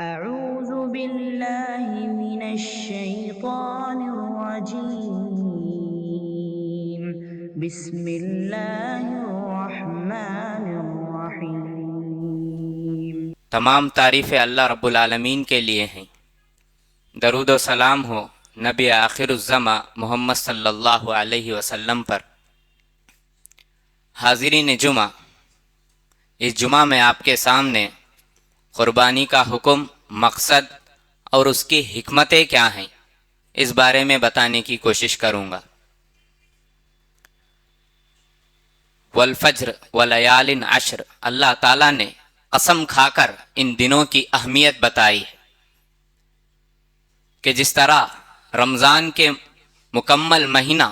أعوذ بالله من الشيطان الرجيم بسم الله الرحمن الرحيم تمام تعریفیں اللہ رب العالمین کے لیے ہیں۔ درود و سلام ہو نبی آخر الزماں محمد صلی اللہ علیہ وسلم پر۔ حاضرین جمعہ، اس جمعہ میں آپ کے سامنے قربانی کا حکم، مقصد اور اس کی حکمتیں کیا ہیں، اس بارے میں بتانے کی کوشش کروں گا۔ والفجر ولیال عشر، اللہ تعالیٰ نے قسم کھا کر ان دنوں کی اہمیت بتائی ہے کہ جس طرح رمضان کے مکمل مہینہ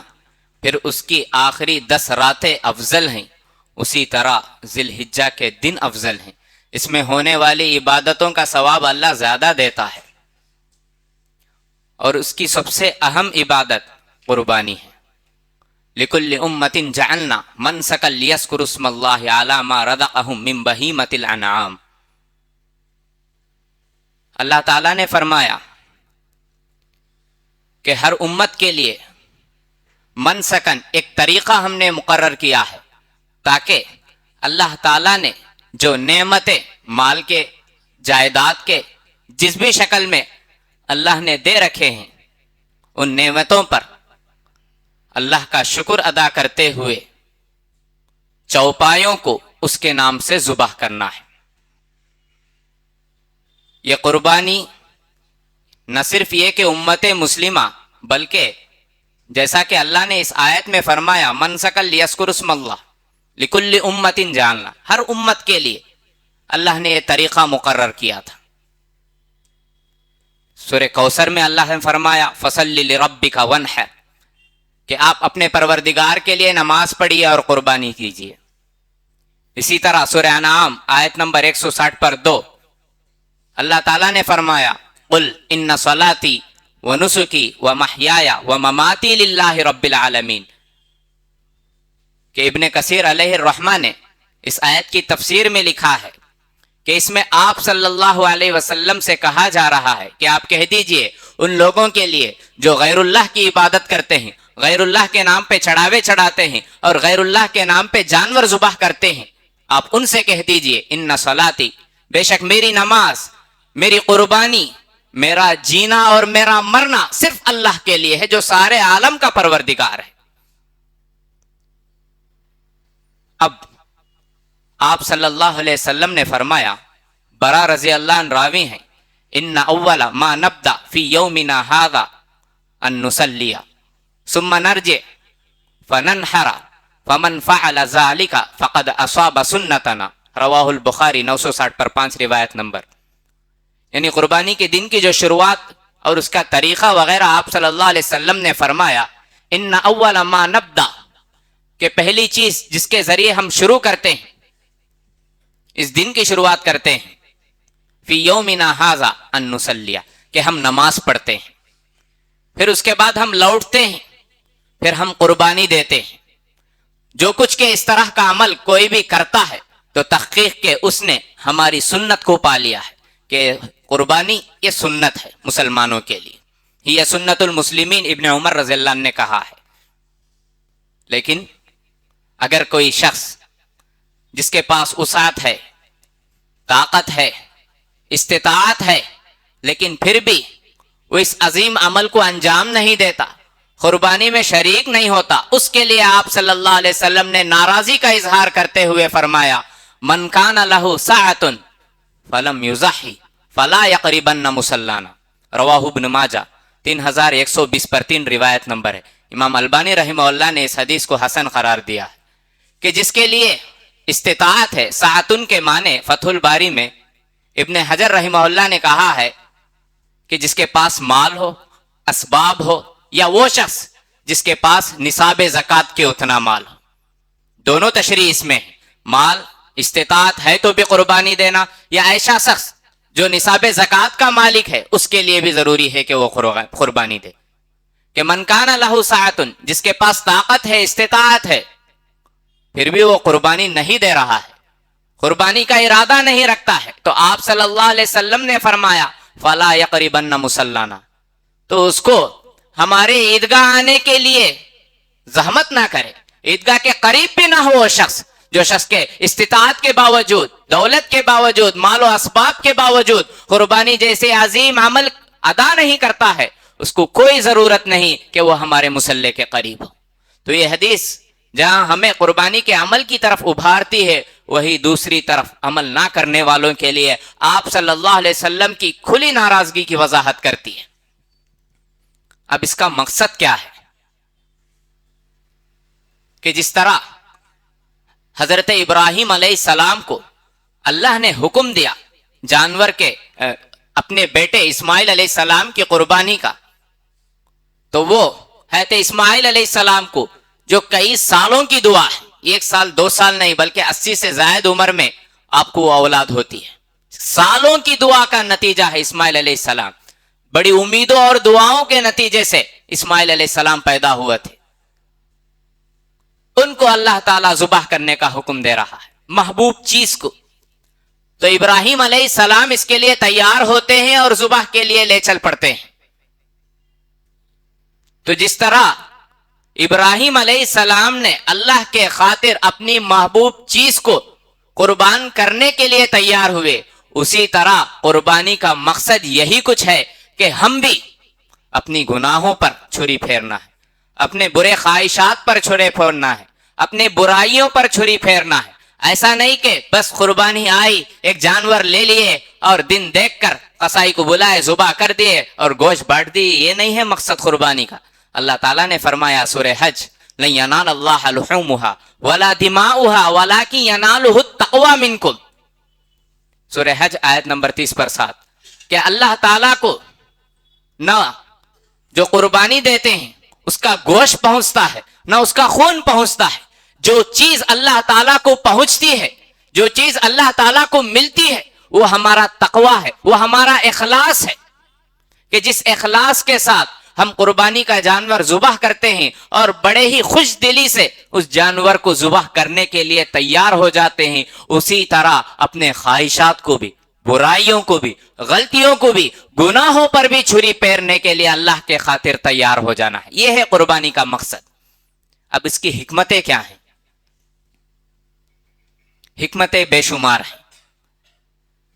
پھر اس کی آخری 10 راتیں افضل ہیں، اسی طرح ذی الحجہ کے دن افضل ہیں۔ اس میں ہونے والی عبادتوں کا ثواب اللہ زیادہ دیتا ہے، اور اس کی سب سے اہم عبادت قربانی ہے۔ لِكُلِّ أُمَّةٍ جَعَلْنَا مَنْسَكًا لِيَذْكُرُوا اسْمَ اللَّهِ عَلَى مَا رَزَقَهُم مِّن بَهِيمَةِ الْأَنْعَامِ۔ اللہ تعالیٰ نے فرمایا کہ ہر امت کے لیے منسکن، ایک طریقہ ہم نے مقرر کیا ہے تاکہ اللہ تعالیٰ نے جو نعمتیں مال کے، جائیداد کے، جس بھی شکل میں اللہ نے دے رکھے ہیں، ان نعمتوں پر اللہ کا شکر ادا کرتے ہوئے چوپایوں کو اس کے نام سے ذبح کرنا ہے۔ یہ قربانی نہ صرف یہ کہ امت مسلمہ، بلکہ جیسا کہ اللہ نے اس آیت میں فرمایا منسکا لیذکروا اسم اللہ لکل امت جعلنا، ہر امت کے لیے اللہ نے یہ طریقہ مقرر کیا تھا۔ سورہ کوثر میں اللہ نے فرمایا فصلی لربک وانحر، کہ آپ اپنے پروردگار کے لیے نماز پڑھیے اور قربانی کیجیے۔ اسی طرح سورہ انعام آیت نمبر 160 پر 2 اللہ تعالیٰ نے فرمایا قل ان صلاتی ونسکی ومحیایا ومماتی للہ رب العالمین، کہ ابن کثیر علیہ الرحمہ نے اس آیت کی تفسیر میں لکھا ہے کہ اس میں آپ صلی اللہ علیہ وسلم سے کہا جا رہا ہے کہ آپ کہہ دیجئے ان لوگوں کے لیے جو غیر اللہ کی عبادت کرتے ہیں، غیر اللہ کے نام پہ چڑھاوے چڑھاتے ہیں اور غیر اللہ کے نام پہ جانور ذبح کرتے ہیں، آپ ان سے کہہ دیجئے ان صلاتی، بے شک میری نماز، میری قربانی، میرا جینا اور میرا مرنا صرف اللہ کے لیے ہے جو سارے عالم کا پروردگار ہے۔ اب آپ صلی اللہ علیہ وسلم نے فرمایا، برا رضی اللہ عنہ راوی ہیں، ان اول ما نبدا فی یومنا ھذا ان نصلی ثم نرجع فننحر فمن فعل ذلك فقد اصاب سنتنا، رواہ البخاری 960 پر 5 روایت نمبر۔ یعنی قربانی کے دن کی جو شروعات اور اس کا طریقہ وغیرہ آپ صلی اللہ علیہ وسلم نے فرمایا ان اول ما نبدا، کہ پہلی چیز جس کے ذریعے ہم شروع کرتے ہیں، اس دن کی شروعات کرتے ہیں، فی یومنا ھذا ان نصلی، کہ ہم نماز پڑھتے ہیں، پھر اس کے بعد ہم لوٹتے ہیں، پھر ہم قربانی دیتے ہیں۔ جو کچھ کہ اس طرح کا عمل کوئی بھی کرتا ہے تو تحقیق کے اس نے ہماری سنت کو پا لیا ہے کہ قربانی یہ سنت ہے مسلمانوں کے لیے، یہ سنت المسلمین، ابن عمر رضی اللہ عنہ نے کہا ہے۔ لیکن اگر کوئی شخص جس کے پاس وسعت ہے، طاقت ہے، استطاعت ہے، لیکن پھر بھی وہ اس عظیم عمل کو انجام نہیں دیتا، قربانی میں شریک نہیں ہوتا، اس کے لیے آپ صلی اللہ علیہ وسلم نے ناراضی کا اظہار کرتے ہوئے فرمایا من کان لہ سعۃ فلم یضحی فلا یقربن مصلانا، رواہ ابن ماجہ 3120 پر 3 روایت نمبر ہے۔ امام البانی رحمہ اللہ نے اس حدیث کو حسن قرار دیا ہے کہ جس کے لیے استطاعت ہے، ساعتن کے معنی فتح الباری میں ابن حجر رحمہ اللہ نے کہا ہے کہ جس کے پاس مال ہو، اسباب ہو، یا وہ شخص جس کے پاس نصاب زکوٰۃ کے اتنا مال ہو، دونوں تشریح اس میں ہے، مال استطاعت ہے تو بھی قربانی دینا، یا ایسا شخص جو نصاب زکوٰۃ کا مالک ہے اس کے لیے بھی ضروری ہے کہ وہ قربانی دے۔ کہ من کان لہ سعۃ، جس کے پاس طاقت ہے، استطاعت ہے، پھر بھی وہ قربانی نہیں دے رہا ہے، قربانی کا ارادہ نہیں رکھتا ہے، تو آپ صلی اللہ علیہ وسلم نے فرمایا فلا یقربن مصلانا، تو اس کو ہمارے عیدگاہ آنے کے لیے زحمت نہ کرے، عیدگاہ کے قریب بھی نہ ہو وہ شخص جو شخص کے استطاعت کے باوجود، دولت کے باوجود، مال و اسباب کے باوجود قربانی جیسے عظیم عمل ادا نہیں کرتا ہے، اس کو کوئی ضرورت نہیں کہ وہ ہمارے مصلی کے قریب ہو۔ تو یہ حدیث جہاں ہمیں قربانی کے عمل کی طرف ابھارتی ہے، وہی دوسری طرف عمل نہ کرنے والوں کے لیے آپ صلی اللہ علیہ وسلم کی کھلی ناراضگی کی وضاحت کرتی ہے۔ اب اس کا مقصد کیا ہے کہ جس طرح حضرت ابراہیم علیہ السلام کو اللہ نے حکم دیا جانور کے اپنے بیٹے اسماعیل علیہ السلام کی قربانی کا، تو وہ حضرت اسماعیل علیہ السلام کو جو کئی سالوں کی دعا ہے، 1 سال 2 سال نہیں بلکہ 80 سے زائد عمر میں آپ کو اولاد ہوتی ہے، سالوں کی دعا کا نتیجہ ہے اسماعیل علیہ السلام، بڑی امیدوں اور دعاؤں کے نتیجے سے اسماعیل علیہ السلام پیدا ہوئے تھے، ان کو اللہ تعالیٰ ذبح کرنے کا حکم دے رہا ہے، محبوب چیز کو، تو ابراہیم علیہ السلام اس کے لیے تیار ہوتے ہیں اور ذبح کے لیے لے چل پڑتے ہیں۔ تو جس طرح ابراہیم علیہ السلام نے اللہ کے خاطر اپنی محبوب چیز کو قربان کرنے کے لیے تیار ہوئے، اسی طرح قربانی کا مقصد یہی کچھ ہے کہ ہم بھی اپنی گناہوں پر چھری پھیرنا ہے، اپنے برے خواہشات پر چھری پھیرنا ہے، اپنے برائیوں پر چھری پھیرنا ہے۔ ایسا نہیں کہ بس قربانی آئی، ایک جانور لے لیے اور دن دیکھ کر قصائی کو بلائے، ذبح کر دیے اور گوشت بانٹ دی، یہ نہیں ہے مقصد قربانی کا۔ اللہ تعالیٰ نے فرمایا سورہ حج لن ینال اللہ لحومها ولا دماؤها ولکن ینالہ التقوی منکم، سورہ حج آیت نمبر 30 کہ اللہ تعالیٰ کو نہ جو قربانی دیتے ہیں اس کا گوشت پہنچتا ہے نہ اس کا خون پہنچتا ہے، جو چیز اللہ تعالیٰ کو پہنچتی ہے، جو چیز اللہ تعالیٰ کو ملتی ہے، وہ ہمارا تقوی ہے، وہ ہمارا اخلاص ہے، کہ جس اخلاص کے ساتھ ہم قربانی کا جانور ذبح کرتے ہیں اور بڑے ہی خوش دلی سے اس جانور کو ذبح کرنے کے لیے تیار ہو جاتے ہیں، اسی طرح اپنے خواہشات کو بھی، برائیوں کو بھی، غلطیوں کو بھی، گناہوں پر بھی چھری پھیرنے کے لیے اللہ کے خاطر تیار ہو جانا ہے۔ یہ ہے قربانی کا مقصد۔ اب اس کی حکمتیں کیا ہیں؟ حکمتیں بے شمار ہیں۔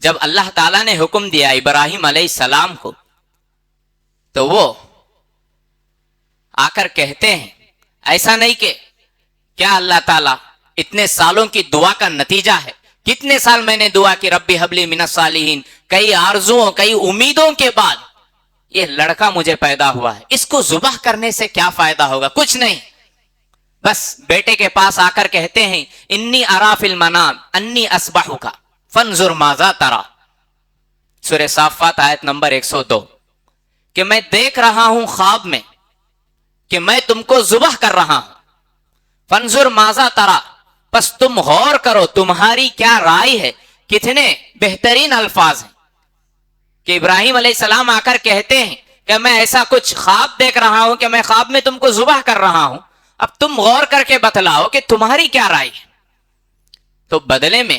جب اللہ تعالیٰ نے حکم دیا ابراہیم علیہ السلام کو، تو وہ آ کر کہتے ہیں، ایسا نہیں کہ کیا اللہ تعالیٰ اتنے سالوں کی دعا کا نتیجہ ہے، کتنے سال میں نے دعا کی ربی حبلی من الصالحین، کئی آرزوؤں کئی امیدوں کے بعد یہ لڑکا مجھے پیدا ہوا ہے، اس کو ذبح کرنے سے کیا فائدہ ہوگا؟ کچھ نہیں، بس بیٹے کے پاس آ کر کہتے ہیں انی ارا فی المنام انی اصبحک فانظر ماذا تری، سورہ صافات آیت نمبر 102، کہ میں دیکھ رہا ہوں خواب میں کہ میں تم کو ذبح کر رہا ہوں، فانظر ماذا تری، پس تم غور کرو تمہاری کیا رائے ہے۔ کتنے بہترین الفاظ ہیں کہ ابراہیم علیہ السلام آ کر کہتے ہیں کہ میں ایسا کچھ خواب دیکھ رہا ہوں کہ میں خواب میں تم کو ذبح کر رہا ہوں، اب تم غور کر کے بتلاؤ کہ تمہاری کیا رائے ہے۔ تو بدلے میں،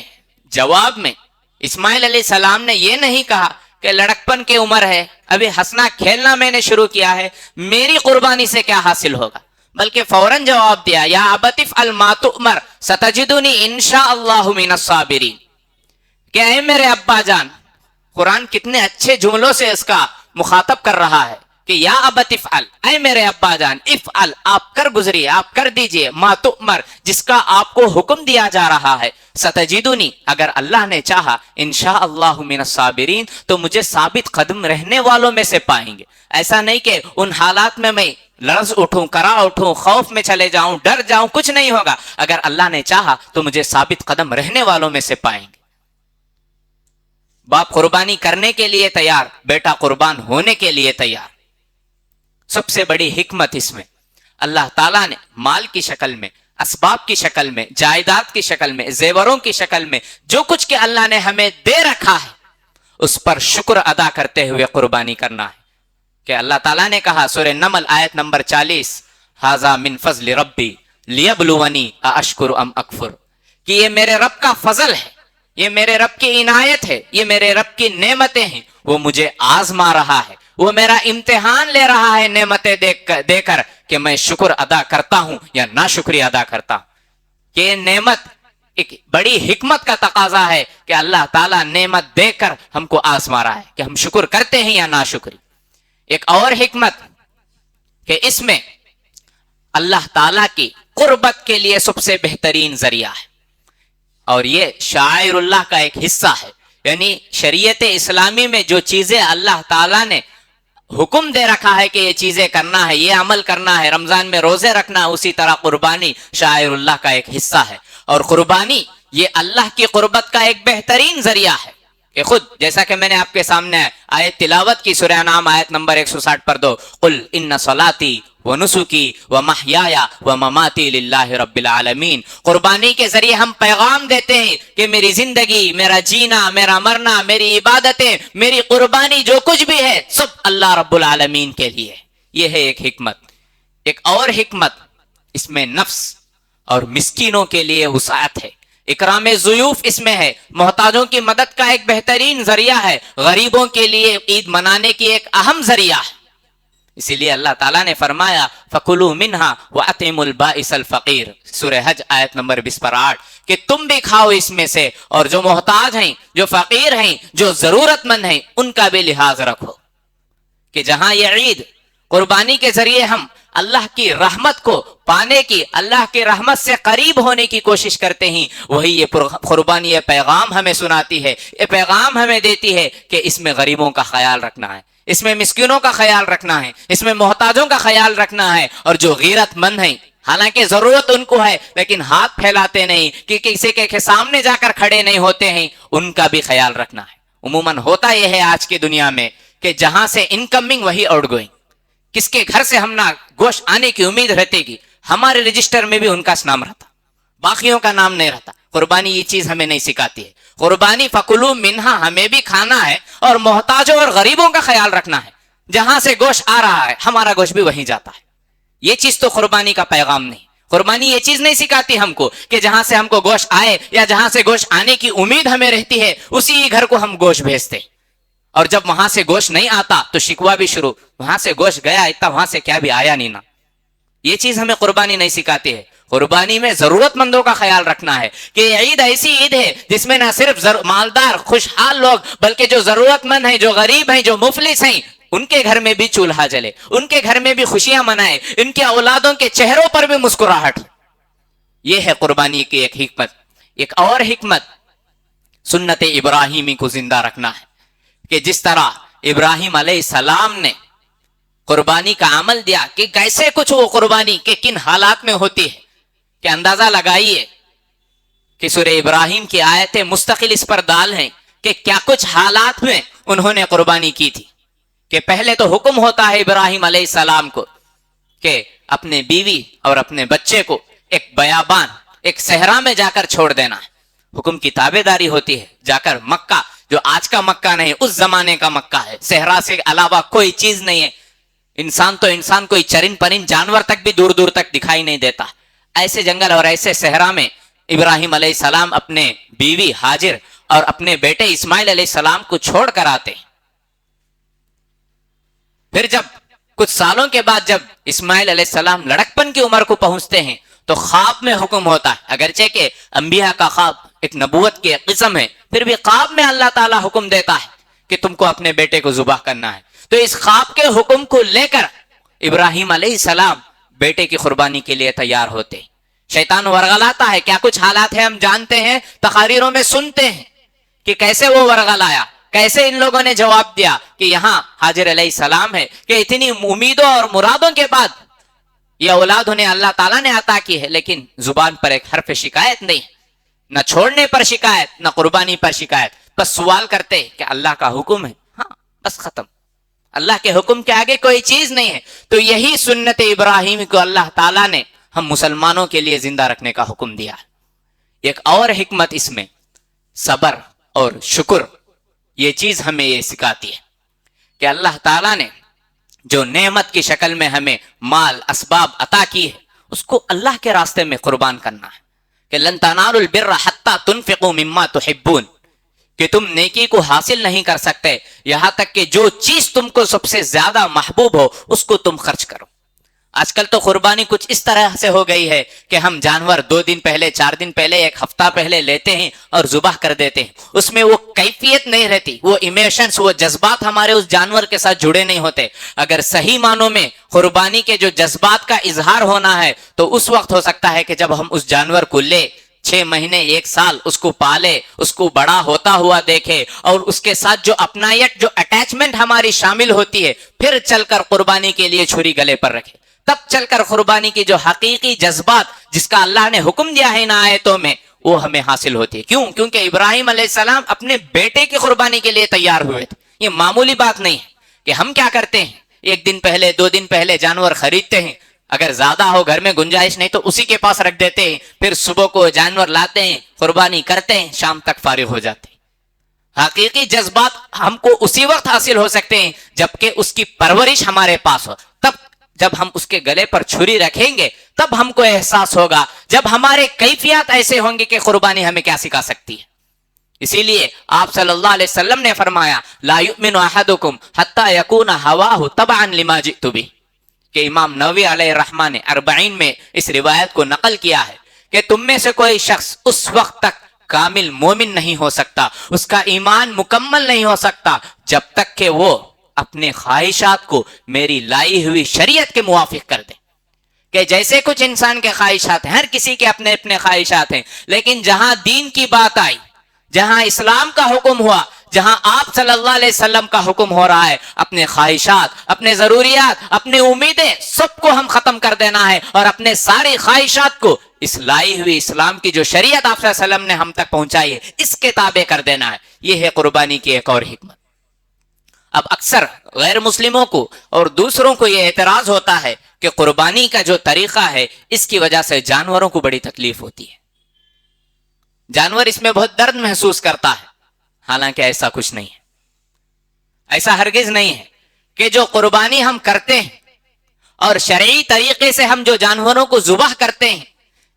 جواب میں اسماعیل علیہ السلام نے یہ نہیں کہا کہ لڑکپن کی عمر ہے، ابھی ہنسنا کھیلنا میں نے شروع کیا ہے، میری قربانی سے کیا حاصل ہوگا، بلکہ فوراً جواب دیا یا ابت افعل ما تؤمر ستجدنی انشاء اللہ من الصابرین، کہ اے میرے ابا جان، قرآن کتنے اچھے جملوں سے اس کا مخاطب کر رہا ہے کہ یا ابت افعل، اے میرے ابا جان، افعل آپ کر گزریے، آپ کر دیجئے، ما تؤمر جس کا آپ کو حکم دیا جا رہا ہے، ستجدنی اگر اللہ نے چاہا، انشاء اللہ من الصابرین تو مجھے ثابت قدم رہنے والوں میں سے پائیں گے۔ ایسا نہیں کہ ان حالات میں میں لرز اٹھوں، کرا اٹھوں، خوف میں چلے جاؤں، ڈر جاؤں، کچھ نہیں ہوگا، اگر اللہ نے چاہا تو مجھے ثابت قدم رہنے والوں میں سے پائیں گے۔ باپ قربانی کرنے کے لیے تیار، بیٹا قربان ہونے کے لیے تیار۔ سب سے بڑی حکمت اس میں اللہ تعالیٰ نے مال کی شکل میں، اسباب کی شکل میں، جائیداد کی شکل میں، زیوروں کی شکل میں جو کچھ کہ اللہ نے ہمیں دے رکھا ہے، اس پر شکر ادا کرتے ہوئے قربانی کرنا ہے۔ کہ اللہ تعالیٰ نے کہا سورہ نمل آیت نمبر 40 ھذا من فضل ربی لیبلونی ااشکر ام اکفر، کہ یہ میرے رب کا فضل ہے یہ میرے رب کی عنایت ہے، یہ میرے رب کی نعمتیں ہیں، وہ مجھے آزما رہا ہے، وہ میرا امتحان لے رہا ہے نعمتیں دے کر کہ میں شکر ادا کرتا ہوں یا ناشکری ادا کرتا ہوں. کہ یہ نعمت ایک بڑی حکمت کا تقاضا ہے کہ اللہ تعالیٰ نعمت دے کر ہم کو آزما رہا ہے کہ ہم شکر کرتے ہیں یا ناشکری. ایک اور حکمت کہ اس میں اللہ تعالیٰ کی قربت کے لیے سب سے بہترین ذریعہ ہے، اور یہ شاعر اللہ کا ایک حصہ ہے. یعنی شریعت اسلامی میں جو چیزیں اللہ تعالیٰ نے حکم دے رکھا ہے کہ یہ چیزیں کرنا ہے، یہ عمل کرنا ہے، رمضان میں روزے رکھنا ہے، اسی طرح قربانی شاعر اللہ کا ایک حصہ ہے. اور قربانی یہ اللہ کی قربت کا ایک بہترین ذریعہ ہے کہ خود جیسا کہ میں نے آپ کے سامنے آیت تلاوت کی، سورہ انعام آیت نمبر 160 پر دو، قل ان صلاتی ونسکی ومحیای ومماتی للہ رب العالمین. قربانی کے ذریعے ہم پیغام دیتے ہیں کہ میری زندگی، میرا جینا، میرا مرنا، میری عبادتیں، میری قربانی جو کچھ بھی ہے سب اللہ رب العالمین کے لیے. یہ ہے ایک حکمت. ایک اور حکمت اس میں نفس اور مسکینوں کے لیے وسعت ہے، اکرام ضیوف اس میں ہے، محتاجوں کی مدد کا ایک بہترین ذریعہ ہے، غریبوں کے لیے عید منانے کی ایک اہم ذریعہ ہے. اسی لیے اللہ تعالیٰ نے فرمایا فَكُلُوا مِنْهَا وَأَطْعِمُوا الْبَائِسَ الْفَقِيرَ، سورہ حج آیت نمبر 20 پر 8، کہ تم بھی کھاؤ اس میں سے، اور جو محتاج ہیں، جو فقیر ہیں، جو ضرورت مند ہیں، ان کا بھی لحاظ رکھو. کہ جہاں یہ عید قربانی کے ذریعے ہم اللہ کی رحمت کو پانے کی، اللہ کی رحمت سے قریب ہونے کی کوشش کرتے ہیں، وہی یہ قربانی یہ پیغام ہمیں سناتی ہے، یہ پیغام ہمیں دیتی ہے کہ اس میں غریبوں کا خیال رکھنا ہے، اس میں مسکینوں کا خیال رکھنا ہے، اس میں محتاجوں کا خیال رکھنا ہے، اور جو غیرت مند ہیں حالانکہ ضرورت ان کو ہے لیکن ہاتھ پھیلاتے نہیں کہ کسی کے سامنے جا کر کھڑے نہیں ہوتے ہیں، ان کا بھی خیال رکھنا ہے. عموماً ہوتا یہ ہے آج کی دنیا میں کہ جہاں سے انکمنگ وہی آؤٹ گوئنگ، کس کے گھر سے ہم نہ گوشت آنے کی امید رہتے گی، ہمارے رجسٹر میں بھی ان کا نام رہتا، باقیوں کا نام نہیں رہتا. قربانی یہ چیز ہمیں نہیں سکھاتی ہے. قربانی فَكُلُوا مِنْهَا ہمیں بھی کھانا ہے، اور محتاجوں اور غریبوں کا خیال رکھنا ہے. جہاں سے گوشت آ رہا ہے ہمارا گوشت بھی وہیں جاتا ہے. یہ چیز تو قربانی کا پیغام نہیں. قربانی یہ چیز نہیں سکھاتی ہم کو کہ جہاں سے ہم کو گوشت آئے یا جہاں سے گوشت آنے کی امید ہمیں رہتی ہے اسی گھر کو ہم گوشت بھیجتے، اور جب وہاں سے گوشت نہیں آتا تو شکوہ بھی شروع، وہاں سے گوشت گیا اتنا، وہاں سے کیا بھی آیا نہیں نا. یہ چیز ہمیں قربانی نہیں سکھاتی ہے. قربانی میں ضرورت مندوں کا خیال رکھنا ہے کہ یہ عید ایسی عید ہے جس میں نہ صرف مالدار خوشحال لوگ بلکہ جو ضرورت مند ہیں، جو غریب ہیں، جو مفلس ہیں، ان کے گھر میں بھی چولہا جلے، ان کے گھر میں بھی خوشیاں منائے، ان کے اولادوں کے چہروں پر بھی مسکراہٹ. یہ ہے قربانی کی ایک حکمت. ایک اور حکمت سنت ابراہیمی کو زندہ رکھنا ہے کہ جس طرح ابراہیم علیہ السلام نے قربانی کا عمل دیا کہ کیسے کچھ وہ قربانی کے کن حالات میں ہوتی ہے، کہ اندازہ لگائیے کہ سورہ ابراہیم کی آیتیں مستقل اس پر دال ہیں کہ کیا کچھ حالات میں انہوں نے قربانی کی تھی. کہ پہلے تو حکم ہوتا ہے ابراہیم علیہ السلام کو کہ اپنے بیوی اور اپنے بچے کو ایک بیابان، ایک صحرا میں جا کر چھوڑ دینا ہے. حکم کی تابع داری ہوتی ہے. جا کر مکہ، جو آج کا مکہ نہیں اس زمانے کا مکہ ہے، صحرا سے علاوہ کوئی چیز نہیں ہے، انسان کوئی چرند پرند جانور تک بھی دور دور تک دکھائی نہیں دیتا. ایسے جنگل اور ایسے صحرا میں ابراہیم علیہ السلام اپنے بیوی ہاجر اور اپنے بیٹے اسماعیل علیہ السلام کو چھوڑ کر آتے ہیں. پھر جب کچھ سالوں کے بعد جب اسماعیل علیہ السلام لڑکپن کی عمر کو پہنچتے ہیں تو خواب میں حکم ہوتا ہے، اگرچہ کہ انبیاء کا خواب ایک نبوت کی قسم ہے، پھر بھی خواب میں اللہ تعالیٰ حکم دیتا ہے کہ تم کو اپنے بیٹے کو ذبح کرنا ہے. تو اس خواب کے حکم کو لے کر ابراہیم علیہ السلام بیٹے کی قربانی کے لیے تیار ہوتے. شیطان ورغلاتا ہے، کیا کچھ حالات ہیں ہم جانتے ہیں، تقاریروں میں سنتے ہیں کہ کیسے وہ ورغلایا، کیسے ان لوگوں نے جواب دیا کہ یہاں حاجر علیہ السلام ہے، کہ اتنی امیدوں اور مرادوں کے بعد یہ اولاد انہیں اللہ تعالیٰ نے عطا کی ہے، لیکن زبان پر ایک حرف شکایت نہیں، نہ چھوڑنے پر شکایت، نہ قربانی پر شکایت. بس سوال کرتے کہ اللہ کا حکم ہے، ہاں بس ختم، اللہ کے حکم کے آگے کوئی چیز نہیں ہے. تو یہی سنت ابراہیم کو اللہ تعالیٰ نے ہم مسلمانوں کے لیے زندہ رکھنے کا حکم دیا. ایک اور حکمت اس میں صبر اور شکر، یہ چیز ہمیں یہ سکھاتی ہے کہ اللہ تعالیٰ نے جو نعمت کی شکل میں ہمیں مال اسباب عطا کی ہے اس کو اللہ کے راستے میں قربان کرنا ہے. کہ لن تنالوا البر حتى حتی تنفقوا مما تحبون، کہ تم نیکی کو حاصل نہیں کر سکتے یہاں تک کہ جو چیز تم کو سب سے زیادہ محبوب ہو اس کو تم خرچ کرو۔ آج کل تو قربانی کچھ اس طرح سے ہو گئی ہے کہ ہم جانور 2 دن پہلے، 4 دن پہلے، 1 ہفتہ پہلے لیتے ہیں اور ذبح کر دیتے ہیں۔ اس میں وہ کیفیت نہیں رہتی، وہ ایمیشنز، وہ جذبات ہمارے اس جانور کے ساتھ جڑے نہیں ہوتے۔ اگر صحیح معنوں میں قربانی کے جو جذبات کا اظہار ہونا ہے تو اس وقت ہو سکتا ہے کہ جب ہم اس جانور کو لے، 6 مہینے 1 سال اس کو پالے، اس کو بڑا ہوتا ہوا دیکھے، اور اس کے ساتھ جو اپنائیت، جو اٹیچمنٹ ہماری شامل ہوتی ہے، پھر چل کر قربانی کے لیے چھری گلے پر رکھے، تب چل کر قربانی کی جو حقیقی جذبات جس کا اللہ نے حکم دیا ہے ان آیتوں میں وہ ہمیں حاصل ہوتی ہے۔ کیوں؟ کیونکہ ابراہیم علیہ السلام اپنے بیٹے کی قربانی کے لیے تیار ہوئے تھے۔ یہ معمولی بات نہیں ہے کہ ہم کیا کرتے ہیں، 1 دن پہلے، 2 دن پہلے جانور خریدتے ہیں، اگر زیادہ ہو گھر میں گنجائش نہیں تو اسی کے پاس رکھ دیتے ہیں، پھر صبح کو جانور لاتے ہیں، قربانی کرتے ہیں، شام تک فارغ ہو جاتے ہیں۔ حقیقی جذبات ہم کو اسی وقت حاصل ہو سکتے ہیں جبکہ اس کی پرورش ہمارے پاس ہو۔ تب جب ہم اس کے گلے پر چھری رکھیں گے تب ہم کو احساس ہوگا، جب ہمارے کیفیات ایسے ہوں گے کہ قربانی ہمیں کیا سکھا سکتی ہے۔ اسی لیے آپ صلی اللہ علیہ وسلم نے فرمایا لا یؤمن احدکم حتی یکون ہواہ تبعا لما جئت بہ، کہ امام نووی علیہ الرحمہ نے 40 میں اس روایت کو نقل کیا ہے کہ تم میں سے کوئی شخص اس وقت تک کامل مومن نہیں ہو سکتا، اس کا ایمان مکمل نہیں ہو سکتا جب تک کہ وہ اپنے خواہشات کو میری لائی ہوئی شریعت کے موافق کر دے۔ کہ جیسے کچھ انسان کے خواہشات ہیں، ہر کسی کے اپنے اپنے خواہشات ہیں، لیکن جہاں دین کی بات آئی، جہاں اسلام کا حکم ہوا، جہاں آپ صلی اللہ علیہ وسلم کا حکم ہو رہا ہے، اپنے خواہشات، اپنے ضروریات، اپنے امیدیں سب کو ہم ختم کر دینا ہے اور اپنے ساری خواہشات کو اس لائی ہوئی اسلام کی جو شریعت آپ صلی اللہ علیہ وسلم نے ہم تک پہنچائی ہے اس کے تابع کر دینا ہے۔ یہ ہے قربانی کی ایک اور حکمت۔ اب اکثر غیر مسلموں کو اور دوسروں کو یہ اعتراض ہوتا ہے کہ قربانی کا جو طریقہ ہے اس کی وجہ سے جانوروں کو بڑی تکلیف ہوتی ہے، جانور اس میں بہت درد محسوس کرتا ہے۔ حالانکہ ایسا کچھ نہیں ہے، ایسا ہرگز نہیں ہے کہ جو قربانی ہم کرتے ہیں اور شرعی طریقے سے ہم جو جانوروں کو ذبح کرتے ہیں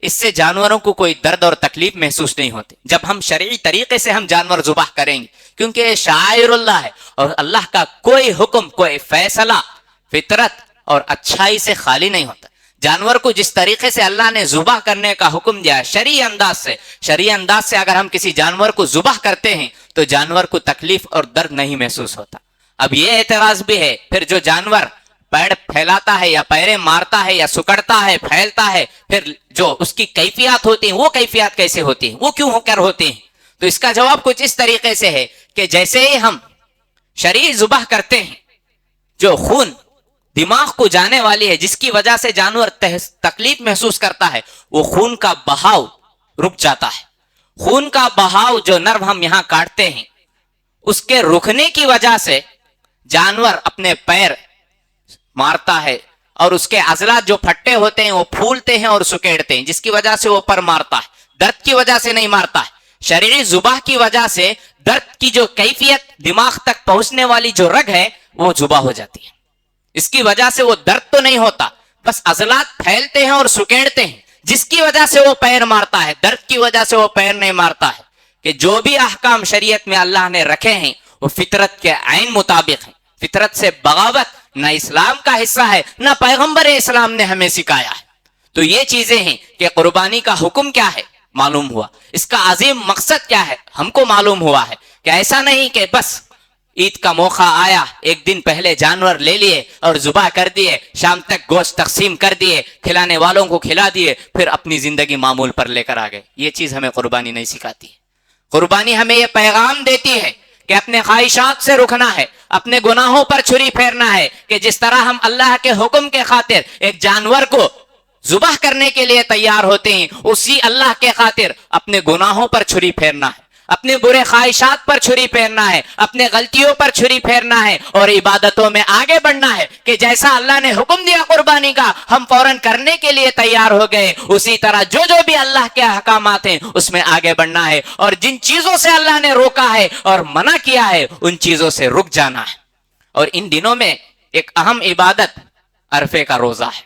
اس سے جانوروں کو کوئی درد اور تکلیف محسوس نہیں ہوتی۔ جب ہم شرعی طریقے سے ہم جانور ذبح کریں گے، کیونکہ یہ شعائر اللہ ہے اور اللہ کا کوئی حکم، کوئی فیصلہ فطرت اور اچھائی سے خالی نہیں ہوتا۔ جانور کو جس طریقے سے اللہ نے ذبح کرنے کا حکم دیا ہے شرعی انداز سے اگر ہم کسی جانور کو ذبح کرتے ہیں تو جانور کو تکلیف اور درد نہیں محسوس ہوتا۔ اب یہ اعتراض بھی ہے پھر جو جانور پیڑ پھیلاتا ہے یا پیریں مارتا ہے یا سکڑتا ہے، پھیلتا ہے، پھر جو اس کی کیفیات ہوتی ہیں وہ کیفیات کیسے ہوتی ہیں، وہ کیوں ہو کر ہوتی ہیں؟ تو اس کا جواب کچھ اس طریقے سے ہے کہ جیسے ہی ہم شرعی ذبح کرتے ہیں، جو خون دماغ کو جانے والی ہے جس کی وجہ سے جانور تکلیف محسوس کرتا ہے، وہ خون کا بہاؤ رک جاتا ہے۔ خون کا بہاؤ جو نرو ہم یہاں کاٹتے ہیں اس کے رکنے کی وجہ سے جانور اپنے پیر مارتا ہے اور اس کے عضلات جو پھٹے ہوتے ہیں وہ پھولتے ہیں اور سکیڑتے ہیں، جس کی وجہ سے وہ پر مارتا ہے، درد کی وجہ سے نہیں مارتا ہے۔ شرعی ذبح کی وجہ سے درد کی جو کیفیت دماغ تک پہنچنے والی جو رگ ہے وہ ذبح ہو جاتی ہے، اس کی وجہ سے وہ درد تو نہیں ہوتا، بس عضلات پھیلتے ہیں اور سکیڑتے ہیں جس کی وجہ سے وہ پیر مارتا ہے، درد کی وجہ سے وہ پیر نہیں مارتا ہے۔ کہ جو بھی احکام شریعت میں اللہ نے رکھے ہیں وہ فطرت کے عین مطابق ہیں، فطرت سے بغاوت نہ اسلام کا حصہ ہے نہ پیغمبر اسلام نے ہمیں سکھایا ہے۔ تو یہ چیزیں ہیں کہ قربانی کا حکم کیا ہے معلوم ہوا، اس کا عظیم مقصد کیا ہے ہم کو معلوم ہوا ہے، کہ ایسا نہیں کہ بس عید کا موقع آیا 1 دن پہلے جانور لے لیے اور ذبح کر دیے، شام تک گوشت تقسیم کر دیے، کھلانے والوں کو کھلا دیے، پھر اپنی زندگی معمول پر لے کر آ گئے۔ یہ چیز ہمیں قربانی نہیں سکھاتی ہے۔ قربانی ہمیں یہ پیغام دیتی ہے کہ اپنے خواہشات سے رکنا ہے، اپنے گناہوں پر چھری پھیرنا ہے، کہ جس طرح ہم اللہ کے حکم کے خاطر ایک جانور کو ذبح کرنے کے لیے تیار ہوتے ہیں، اسی اللہ کے خاطر اپنے گناہوں پر چھری پھیرنا ہے، اپنے برے خواہشات پر چھری پھیرنا ہے، اپنے غلطیوں پر چھری پھیرنا ہے اور عبادتوں میں آگے بڑھنا ہے، کہ جیسا اللہ نے حکم دیا قربانی کا ہم فوراً کرنے کے لیے تیار ہو گئے، اسی طرح جو بھی اللہ کے احکامات ہیں اس میں آگے بڑھنا ہے، اور جن چیزوں سے اللہ نے روکا ہے اور منع کیا ہے ان چیزوں سے رک جانا ہے۔ اور ان دنوں میں ایک اہم عبادت عرفے کا روزہ ہے۔